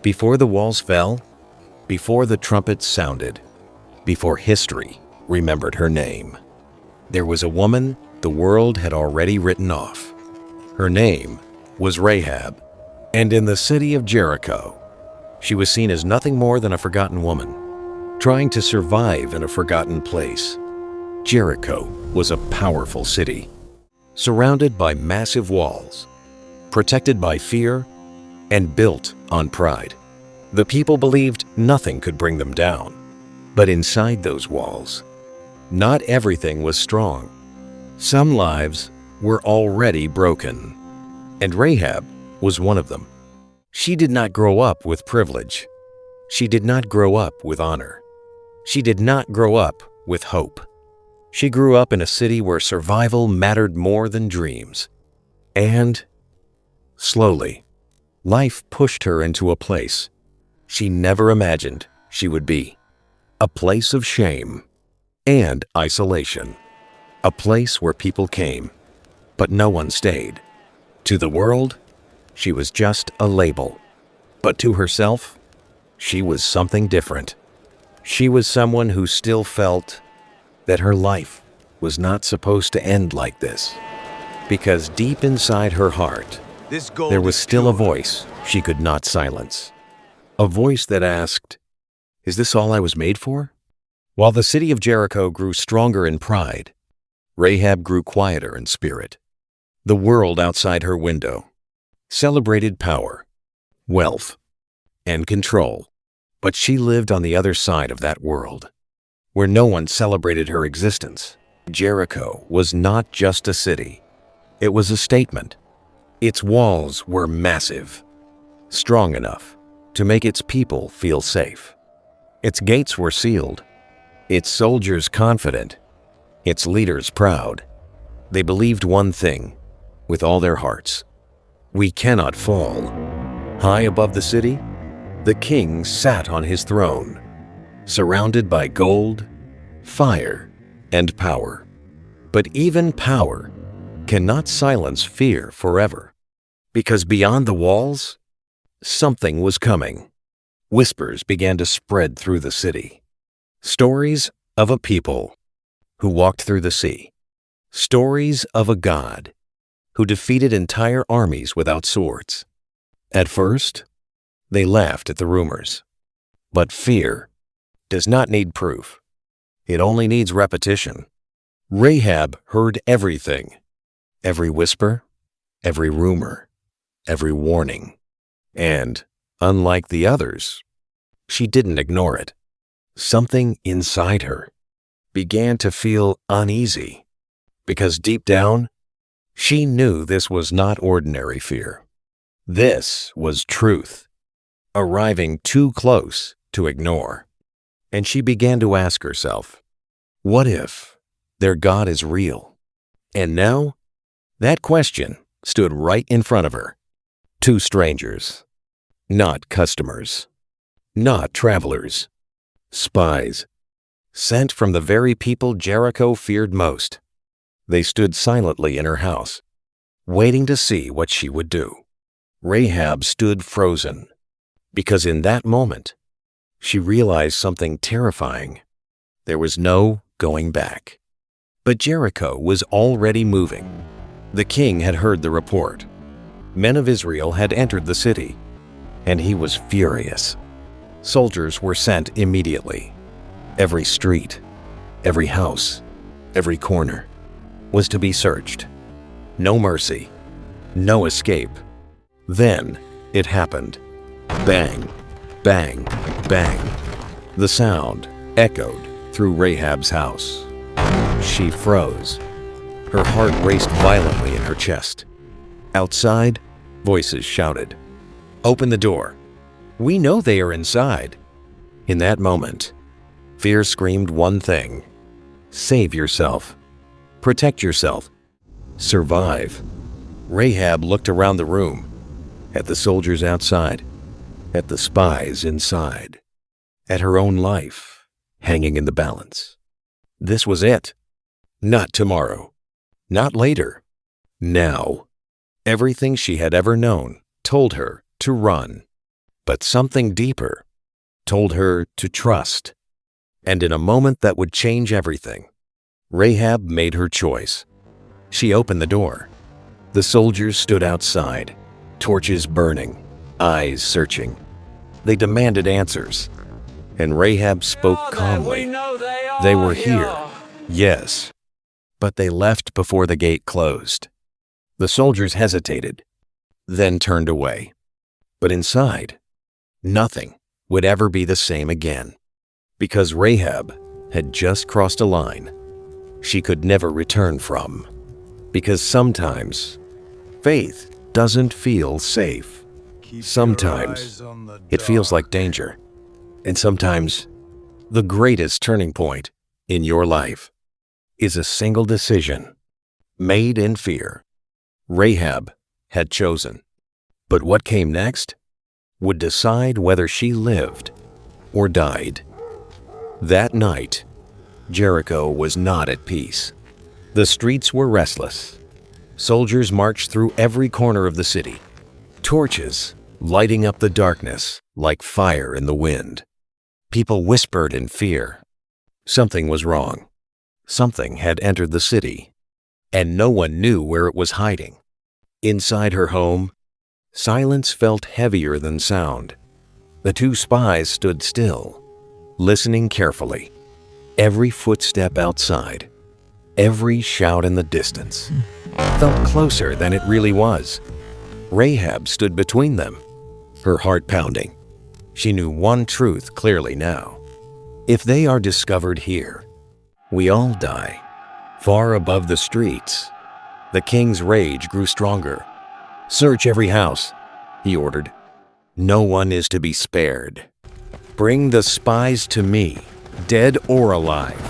Before the walls fell, before the trumpets sounded, before history remembered her name, there was a woman the world had already written off. Her name was Rahab, and in the city of Jericho, she was seen as nothing more than a forgotten woman, trying to survive in a forgotten place. Jericho was a powerful city, surrounded by massive walls, protected by fear, and built on pride. The people believed nothing could bring them down. But inside those walls, not everything was strong. Some lives were already broken, and Rahab was one of them. She did not grow up with privilege. She did not grow up with honor. She did not grow up with hope. She grew up in a city where survival mattered more than dreams. And slowly, life pushed her into a place she never imagined she would be. A place of shame and isolation. A place where people came, but no one stayed. To the world, she was just a label. But to herself, she was something different. She was someone who still felt that her life was not supposed to end like this. Because deep inside her heart, there was still a voice she could not silence. A voice that asked, "Is this all I was made for?" While the city of Jericho grew stronger in pride, Rahab grew quieter in spirit. The world outside her window celebrated power, wealth, and control. But she lived on the other side of that world, where no one celebrated her existence. Jericho was not just a city. It was a statement. Its walls were massive, strong enough to make its people feel safe. Its gates were sealed, its soldiers confident, its leaders proud. They believed one thing with all their hearts: we cannot fall. High above the city, the king sat on his throne, surrounded by gold, fire, and power. But even power cannot silence fear forever, because beyond the walls, something was coming. Whispers began to spread through the city. Stories of a people who walked through the sea. Stories of a God who defeated entire armies without swords. At first, they laughed at the rumors. But fear does not need proof. It only needs repetition. Rahab heard everything. Every whisper, every rumor, every warning. And, unlike the others, she didn't ignore it. Something inside her began to feel uneasy, because deep down, she knew this was not ordinary fear. This was truth, arriving too close to ignore. And she began to ask herself, what if their God is real? And now, that question stood right in front of her. Two strangers, not customers, not travelers, spies, sent from the very people Jericho feared most. They stood silently in her house, waiting to see what she would do. Rahab stood frozen, because in that moment, she realized something terrifying. There was no going back. But Jericho was already moving. The king had heard the report. Men of Israel had entered the city, and he was furious. Soldiers were sent immediately. Every street, every house, every corner was to be searched. No mercy, no escape. Then it happened. Bang, bang, bang. The sound echoed through Rahab's house. She froze. Her heart raced violently in her chest. Outside, voices shouted, "Open the door. We know they are inside." In that moment, fear screamed one thing: save yourself. Protect yourself. Survive. Rahab looked around the room, at the soldiers outside, at the spies inside, at her own life hanging in the balance. This was it. Not tomorrow. Not later. Now. Everything she had ever known told her to run. But something deeper told her to trust. And in a moment that would change everything, Rahab made her choice. She opened the door. The soldiers stood outside, torches burning, eyes searching. They demanded answers, and Rahab spoke calmly. They were here, yes, but they left before the gate closed. The soldiers hesitated, then turned away. But inside, nothing would ever be the same again, because Rahab had just crossed a line she could never return from. Because sometimes faith doesn't feel safe. Sometimes it feels like danger. And sometimes the greatest turning point in your life is a single decision made in fear. Rahab had chosen. But what came next would decide whether she lived or died. That night, Jericho was not at peace. The streets were restless. Soldiers marched through every corner of the city, torches lighting up the darkness like fire in the wind. People whispered in fear. Something was wrong. Something had entered the city, and no one knew where it was hiding. Inside her home, silence felt heavier than sound. The two spies stood still, listening carefully. Every footstep outside, every shout in the distance, felt closer than it really was. Rahab stood between them, her heart pounding. She knew one truth clearly now. If they are discovered here, we all die. Far above the streets, the king's rage grew stronger. "Search every house," he ordered. "No one is to be spared. Bring the spies to me, dead or alive."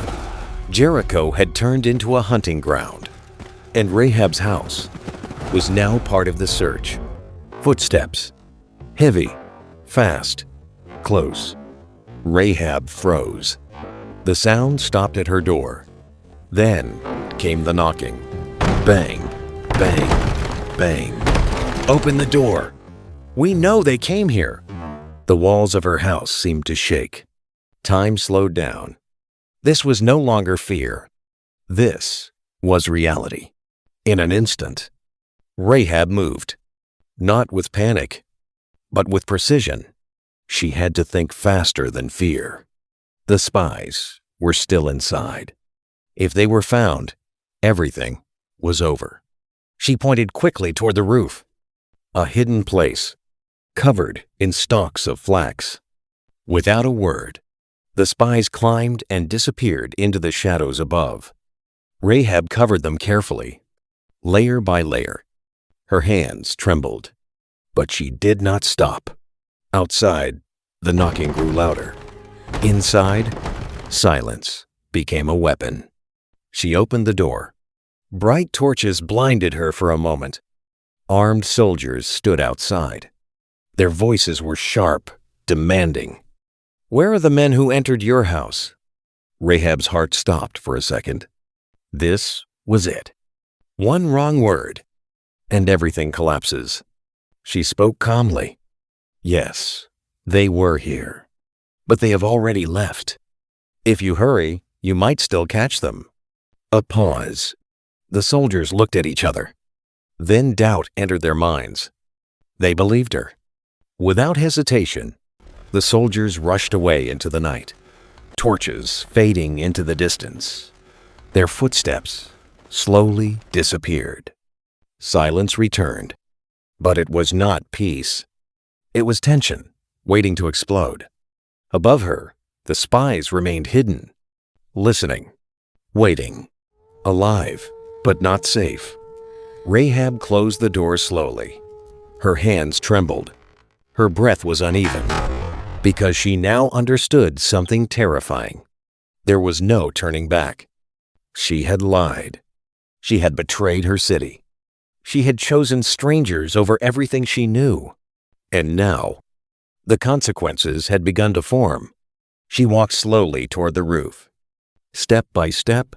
Jericho had turned into a hunting ground, and Rahab's house was now part of the search. Footsteps, heavy, fast, close. Rahab froze. The sound stopped at her door. Then came the knocking. Bang, bang, bang. "Open the door. We know they came here." The walls of her house seemed to shake. Time slowed down. This was no longer fear. This was reality. In an instant, Rahab moved. Not with panic, but with precision. She had to think faster than fear. The spies were still inside. If they were found, everything was over. She pointed quickly toward the roof, a hidden place, covered in stalks of flax. Without a word, the spies climbed and disappeared into the shadows above. Rahab covered them carefully, layer by layer. Her hands trembled, but she did not stop. Outside, the knocking grew louder. Inside, silence became a weapon. She opened the door. Bright torches blinded her for a moment. Armed soldiers stood outside. Their voices were sharp, demanding. "Where are the men who entered your house?" Rahab's heart stopped for a second. This was it. One wrong word, and everything collapses. She spoke calmly. "Yes, they were here, but they have already left. If you hurry, you might still catch them." A pause. The soldiers looked at each other. Then doubt entered their minds. They believed her. Without hesitation, the soldiers rushed away into the night, torches fading into the distance. Their footsteps slowly disappeared. Silence returned, but it was not peace. It was tension, waiting to explode. Above her, the spies remained hidden, listening, waiting, alive, but not safe. Rahab closed the door slowly. Her hands trembled. Her breath was uneven, because she now understood something terrifying. There was no turning back. She had lied. She had betrayed her city. She had chosen strangers over everything she knew. And now, the consequences had begun to form. She walked slowly toward the roof, step by step,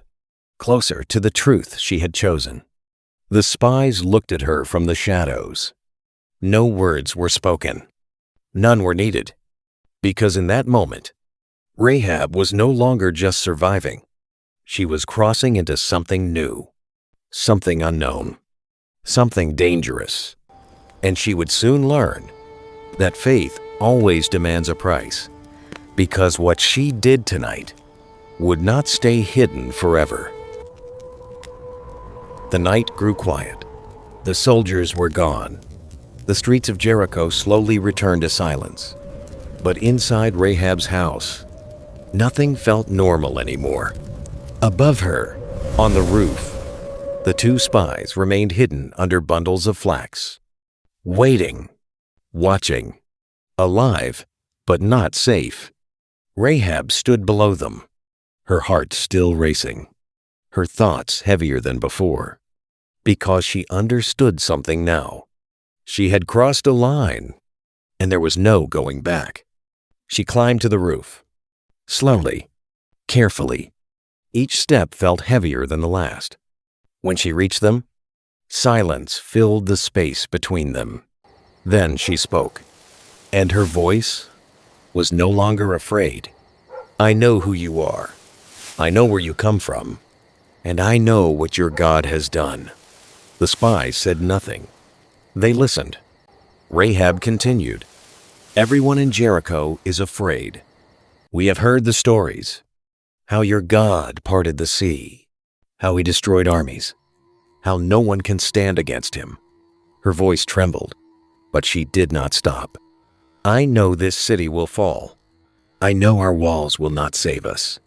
closer to the truth she had chosen. The spies looked at her from the shadows. No words were spoken. None were needed, because in that moment, Rahab was no longer just surviving. She was crossing into something new, something unknown, something dangerous. And she would soon learn that faith always demands a price, because what she did tonight would not stay hidden forever. The night grew quiet. The soldiers were gone. The streets of Jericho slowly returned to silence. But inside Rahab's house, nothing felt normal anymore. Above her, on the roof, the two spies remained hidden under bundles of flax, waiting, watching, alive, but not safe. Rahab stood below them, her heart still racing, her thoughts heavier than before, because she understood something now. She had crossed a line, and there was no going back. She climbed to the roof. Slowly, carefully, each step felt heavier than the last. When she reached them, silence filled the space between them. Then she spoke, and her voice was no longer afraid. I know who you are. I know where you come from, and I know what your God has done. The spies said nothing. They listened. Rahab continued, Everyone in Jericho is afraid. We have heard the stories, how your God parted the sea, how he destroyed armies, how no one can stand against him. Her voice trembled, but she did not stop. I know this city will fall. I know our walls will not save us.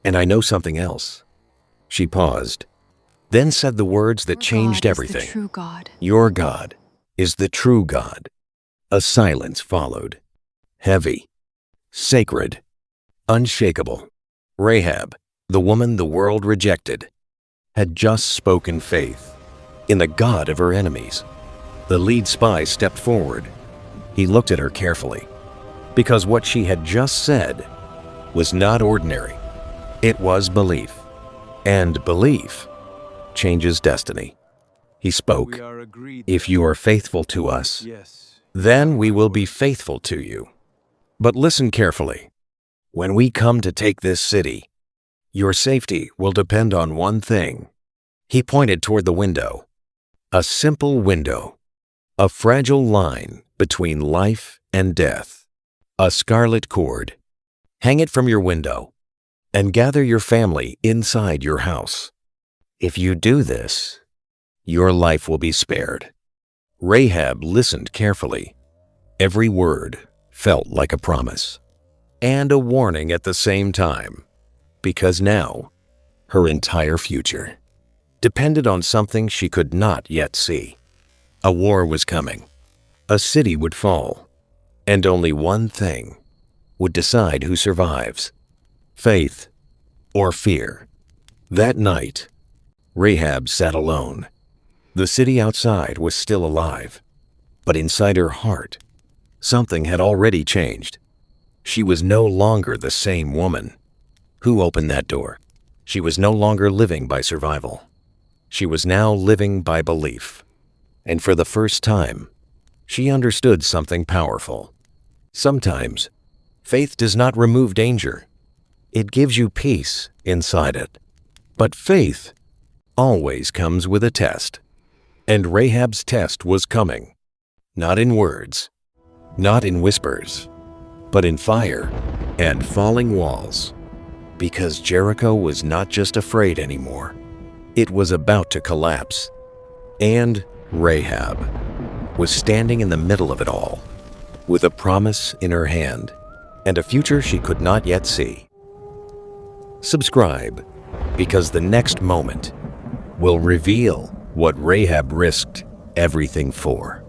And I know something else. She paused, then said the words that changed everything. True God. Your God is the true God. A silence followed, heavy, sacred, unshakable. Rahab, the woman the world rejected, had just spoken faith in the God of her enemies. The lead spy stepped forward. He looked at her carefully, because what she had just said was not ordinary. It was belief, and belief changes destiny. He spoke, If you are faithful to us, then we will be faithful to you. But listen carefully. When we come to take this city, your safety will depend on one thing. He pointed toward the window. A simple window, a fragile line between life and death. A scarlet cord. Hang it from your window and gather your family inside your house. If you do this, your life will be spared. Rahab listened carefully. Every word felt like a promise and a warning at the same time, because now her entire future depended on something she could not yet see. A war was coming. A city would fall, and only one thing would decide who survives: faith or fear. That night, Rahab sat alone. The city outside was still alive, but inside her heart, something had already changed. She was no longer the same woman. Who opened that door? She was no longer living by survival. She was now living by belief. And for the first time, she understood something powerful. Sometimes, faith does not remove danger. It gives you peace inside it. But faith always comes with a test. And Rahab's test was coming. Not in words, not in whispers, but in fire and falling walls. Because Jericho was not just afraid anymore. It was about to collapse. And Rahab was standing in the middle of it all, with a promise in her hand and a future she could not yet see. Subscribe, because the next moment will reveal what Rahab risked everything for.